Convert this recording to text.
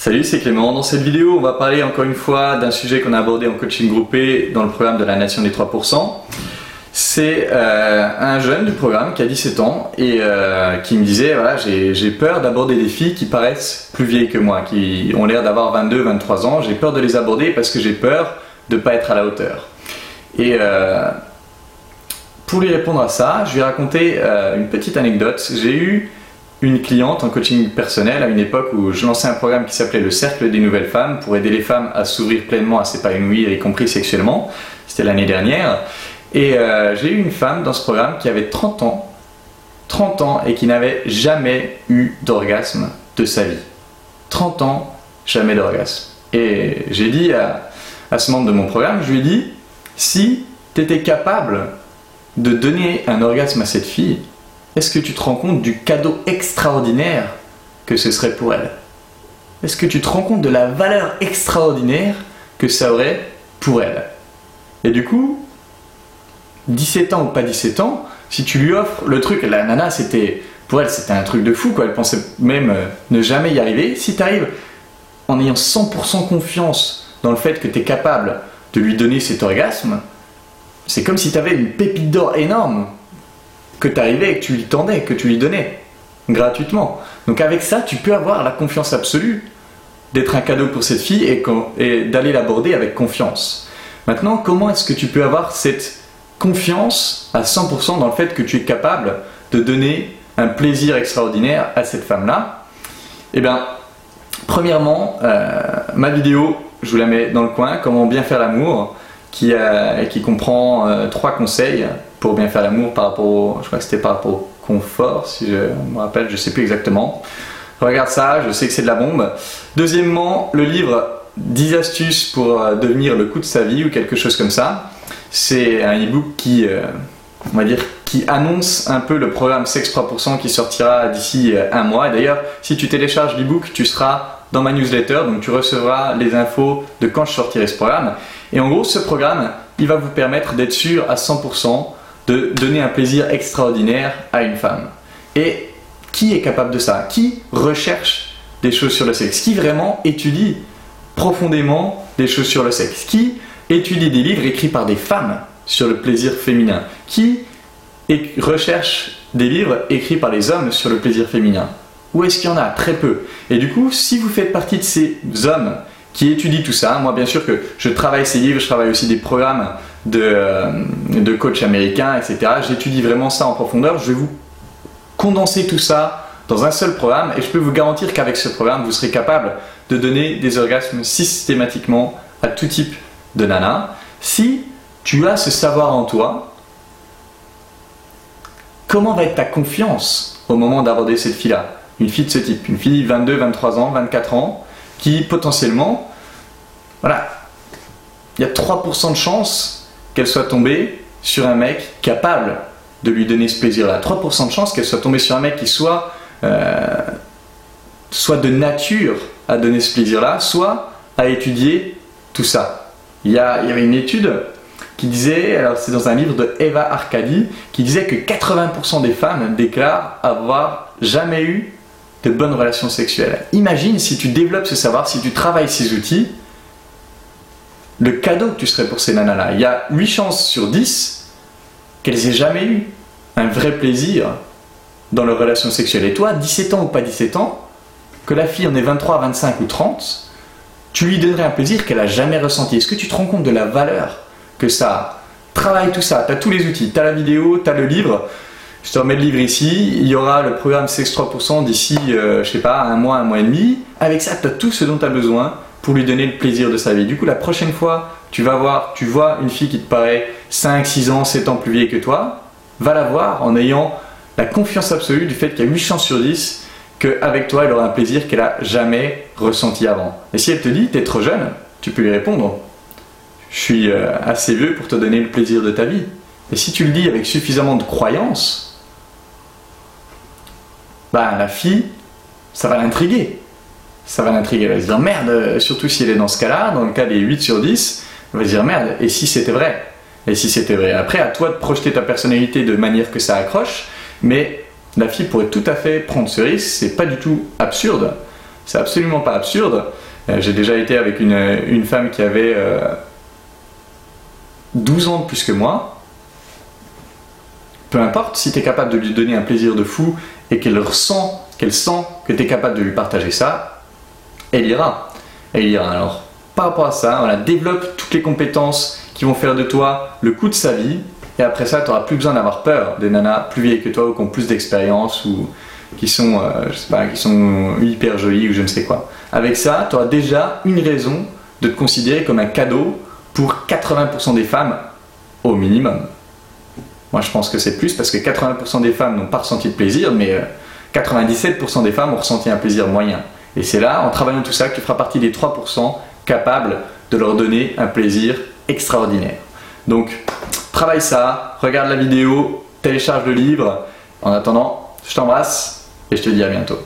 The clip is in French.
Salut, c'est Clément. Dans cette vidéo, on va parler encore une fois d'un sujet qu'on a abordé en coaching groupé dans le programme de la Nation des 3%. C'est un jeune du programme qui a 17 ans et qui me disait voilà, j'ai peur d'aborder des filles qui paraissent plus vieilles que moi, qui ont l'air d'avoir 22, 23 ans. J'ai peur de les aborder parce que j'ai peur de ne pas être à la hauteur. Et pour lui répondre à ça, je lui ai raconté une petite anecdote. J'ai eu une cliente en coaching personnel à une époque où je lançais un programme qui s'appelait le Cercle des Nouvelles Femmes pour aider les femmes à s'ouvrir pleinement, à s'épanouir, y compris sexuellement. C'était l'année dernière. Et j'ai eu une femme dans ce programme qui avait 30 ans et qui n'avait jamais eu d'orgasme de sa vie. 30 ans, jamais d'orgasme. Et j'ai dit à ce membre de mon programme, je lui ai dit, si tu étais capable de donner un orgasme à cette fille, est-ce que tu te rends compte du cadeau extraordinaire que ce serait pour elle? Est-ce que tu te rends compte de la valeur extraordinaire que ça aurait pour elle? Et du coup, 17 ans ou pas 17 ans, si tu lui offres le truc, la nana, pour elle, c'était un truc de fou, quoi. Elle pensait même ne jamais y arriver. Si tu arrives en ayant 100% confiance dans le fait que tu es capable de lui donner cet orgasme, c'est comme si tu avais une pépite d'or énorme que tu arrivais et que tu lui tendais, que tu lui donnais gratuitement. Donc avec ça, tu peux avoir la confiance absolue d'être un cadeau pour cette fille et d'aller l'aborder avec confiance. Maintenant, comment est-ce que tu peux avoir cette confiance à 100% dans le fait que tu es capable de donner un plaisir extraordinaire à cette femme-là? Eh bien, premièrement, ma vidéo, je vous la mets dans le coin, comment bien faire l'amour, qui comprend 3 conseils pour bien faire l'amour par rapport au, je crois que c'était par rapport au confort, si je me rappelle, je ne sais plus exactement. Regarde ça, je sais que c'est de la bombe. Deuxièmement, le livre 10 astuces pour devenir le coup de sa vie ou quelque chose comme ça. C'est un e-book qui annonce un peu le programme Sex 3% qui sortira d'ici un mois. Et d'ailleurs, si tu télécharges l'e-book, tu seras dans ma newsletter, donc tu recevras les infos de quand je sortirai ce programme. Et en gros, ce programme, il va vous permettre d'être sûr à 100% de donner un plaisir extraordinaire à une femme. Et qui est capable de ça? Qui recherche des choses sur le sexe? Qui vraiment étudie profondément des choses sur le sexe? Qui étudie des livres écrits par des femmes sur le plaisir féminin? Qui recherche des livres écrits par les hommes sur le plaisir féminin? Où est-ce qu'il y en a? Très peu. Et du coup, si vous faites partie de ces hommes qui étudient tout ça, moi bien sûr que je travaille ces livres, je travaille aussi des programmes de coach américains, etc. J'étudie vraiment ça en profondeur. Je vais vous condenser tout ça dans un seul programme et je peux vous garantir qu'avec ce programme, vous serez capable de donner des orgasmes systématiquement à tout type de nana. Si tu as ce savoir en toi, comment va être ta confiance au moment d'aborder cette fille-là? Une fille de ce type, une fille 22, 23 ans, 24 ans, qui potentiellement, voilà, il y a 3% de chance qu'elle soit tombée sur un mec capable de lui donner ce plaisir-là. 3% de chance qu'elle soit tombée sur un mec qui soit de nature à donner ce plaisir-là, soit à étudier tout ça. Il y avait une étude qui disait, alors c'est dans un livre de Eva Arcadi, qui disait que 80% des femmes déclarent avoir jamais eu de bonnes relations sexuelles. Imagine si tu développes ce savoir, si tu travailles ces outils, le cadeau que tu serais pour ces nanas-là. Il y a 8 chances sur 10 qu'elles aient jamais eu un vrai plaisir dans leur relation sexuelle. Et toi, 17 ans ou pas 17 ans, que la fille en ait 23, 25 ou 30, tu lui donnerais un plaisir qu'elle n'a jamais ressenti. Est-ce que tu te rends compte de la valeur que ça a? Travaille tout ça, tu as tous les outils, tu as la vidéo, tu as le livre. Je te remets le livre ici, il y aura le programme Sex 3% d'ici, je sais pas, un mois et demi. Avec ça, tu as tout ce dont tu as besoin pour lui donner le plaisir de sa vie. Du coup, la prochaine fois, tu vois une fille qui te paraît 5, 6 ans, 7 ans plus vieille que toi, va la voir en ayant la confiance absolue du fait qu'il y a 8 chances sur 10 qu'avec toi, elle aura un plaisir qu'elle n'a jamais ressenti avant. Et si elle te dit, t'es trop jeune, tu peux lui répondre, je suis assez vieux pour te donner le plaisir de ta vie. Et si tu le dis avec suffisamment de croyance, la fille, ça va l'intriguer. Ça va l'intriguer. Elle va se dire merde, surtout si elle est dans ce cas-là, dans le cas des 8 sur 10, elle va se dire merde, et si c'était vrai? Et si c'était vrai? Après, à toi de projeter ta personnalité de manière que ça accroche, mais la fille pourrait tout à fait prendre ce risque, c'est pas du tout absurde. c'est absolument pas absurde. J'ai déjà été avec une femme qui avait 12 ans de plus que moi. Peu importe, si tu es capable de lui donner un plaisir de fou et qu'elle sent que tu es capable de lui partager ça, elle ira. Elle ira. Alors, par rapport à ça, voilà, développe toutes les compétences qui vont faire de toi le coup de sa vie. Et après ça, tu n'auras plus besoin d'avoir peur des nanas plus vieilles que toi ou qui ont plus d'expérience ou qui sont, je sais pas, qui sont hyper jolies ou je ne sais quoi. Avec ça, tu auras déjà une raison de te considérer comme un cadeau pour 80% des femmes au minimum. Moi, je pense que c'est plus parce que 80% des femmes n'ont pas ressenti de plaisir, mais 97% des femmes ont ressenti un plaisir moyen. Et c'est là, en travaillant tout ça, que tu feras partie des 3% capables de leur donner un plaisir extraordinaire. Donc, travaille ça, regarde la vidéo, télécharge le livre. En attendant, je t'embrasse et je te dis à bientôt.